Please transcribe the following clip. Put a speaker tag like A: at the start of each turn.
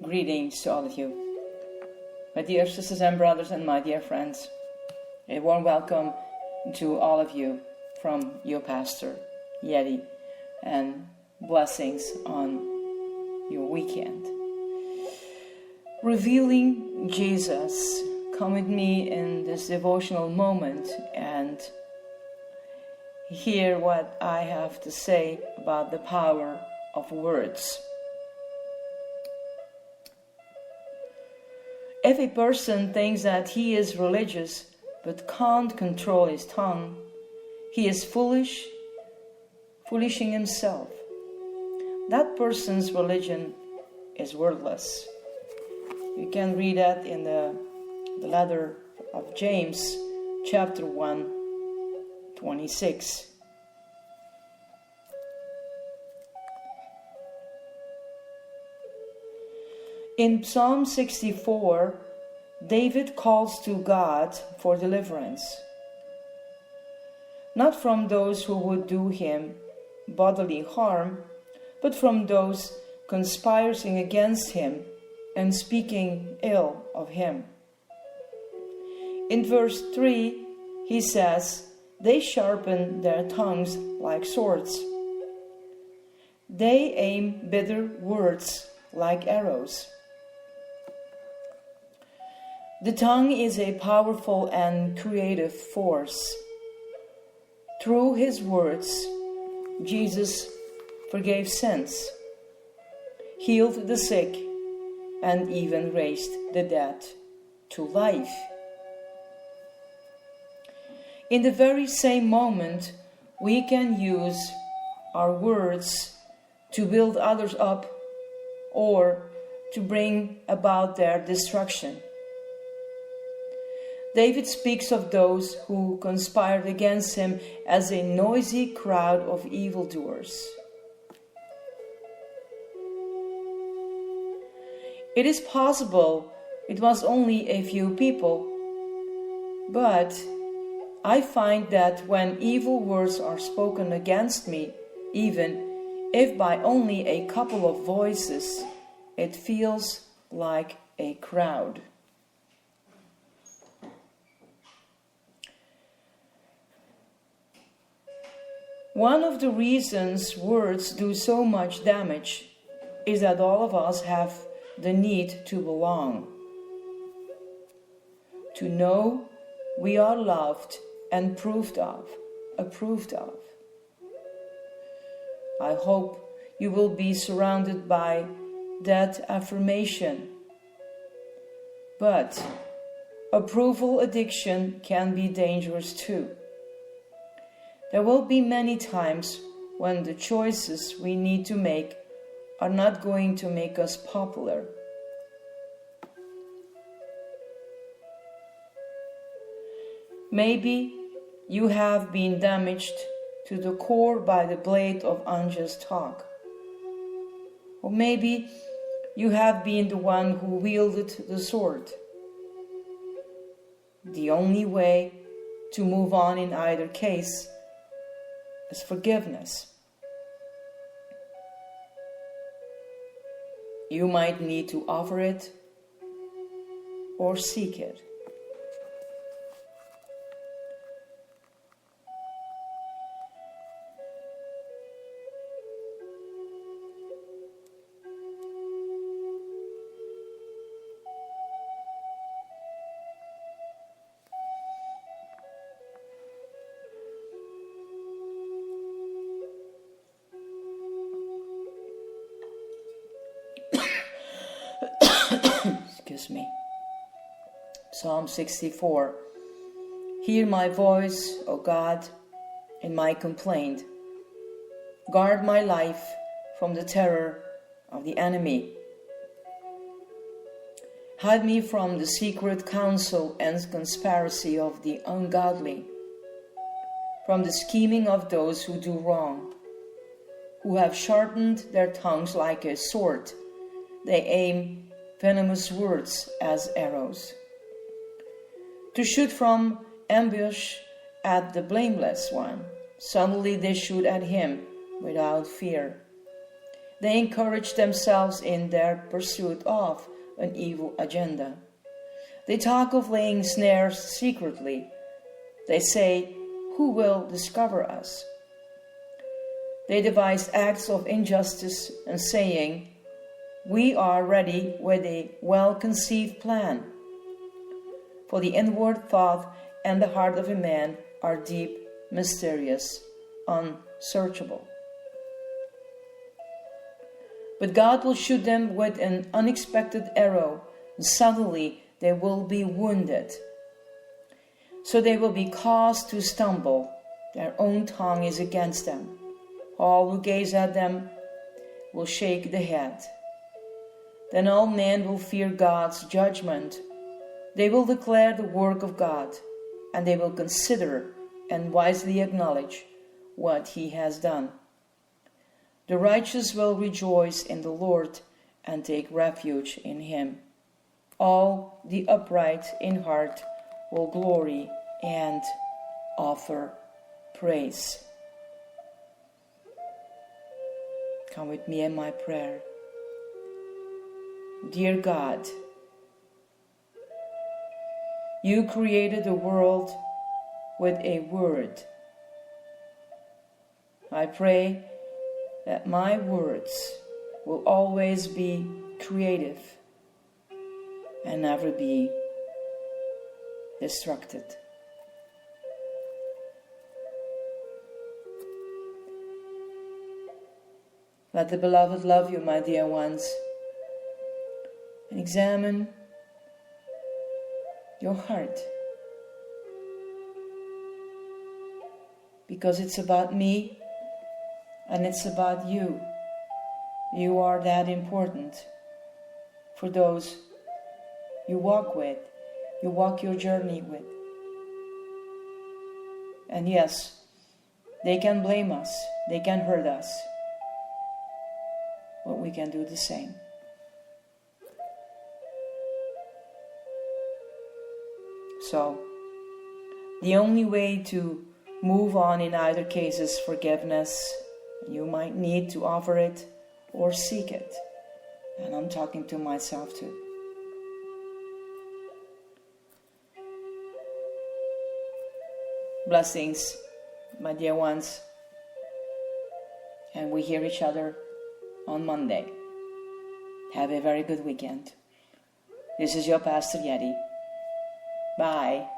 A: Greetings to all of you. My dear sisters and brothers and my dear friends, a warm welcome to all of you from your pastor, Yeti, and blessings on your weekend. Revealing Jesus, come with me in this devotional moment and hear what I have to say about the power of words. If a person thinks that he is religious but can't control his tongue, he is foolishing himself. That person's religion is worthless. You can read that in the letter of James, chapter 1, 26. In Psalm 64, David calls to God for deliverance, not from those who would do him bodily harm, but from those conspiring against him and speaking ill of him. In verse 3, he says, "They sharpen their tongues like swords. They aim bitter words like arrows." The tongue is a powerful and creative force. Through his words, Jesus forgave sins, healed the sick, and even raised the dead to life. In the very same moment, we can use our words to build others up or to bring about their destruction. David speaks of those who conspired against him as a noisy crowd of evildoers. It is possible it was only a few people, but I find that when evil words are spoken against me, even if by only a couple of voices, it feels like a crowd. One of the reasons words do so much damage is that all of us have the need to belong, to know we are loved and approved of. I hope you will be surrounded by that affirmation. But approval addiction can be dangerous too. There will be many times when the choices we need to make are not going to make us popular. Maybe you have been damaged to the core by the blade of unjust talk. Or maybe you have been the one who wielded the sword. The only way to move on in either case is forgiveness. You might need to offer it or seek it. Excuse me. Psalm 64. Hear my voice, O God, in my complaint. Guard my life from the terror of the enemy. Hide me from the secret counsel and conspiracy of the ungodly, from the scheming of those who do wrong, who have sharpened their tongues like a sword. They aim venomous words as arrows, to shoot from ambush at the blameless one. Suddenly they shoot at him without fear. They encourage themselves in their pursuit of an evil agenda. They talk of laying snares secretly. They say, "Who will discover us?" They devise acts of injustice and saying, "We are ready with a well-conceived plan." For the inward thought and the heart of a man are deep, mysterious, unsearchable. But God will shoot them with an unexpected arrow, and suddenly they will be wounded. So they will be caused to stumble. Their own tongue is against them. All who gaze at them will shake the head. Then all men will fear God's judgment. They will declare the work of God, and they will consider and wisely acknowledge what He has done. The righteous will rejoice in the Lord and take refuge in Him. All the upright in heart will glory and offer praise. Come with me in my prayer. Dear God, You created the world with a word. I pray that my words will always be creative and never be destructive. Let the beloved love you, my dear ones, and examine your heart, because it's about me and it's about you. You are that important for those you walk with, you walk your journey with. And yes, they can blame us, they can hurt us, but we can do the same. So, the only way to move on in either case is forgiveness. You might need to offer it or seek it. And I'm talking to myself too. Blessings, my dear ones. And we hear each other on Monday. Have a very good weekend. This is your Pastor Yeti. Bye.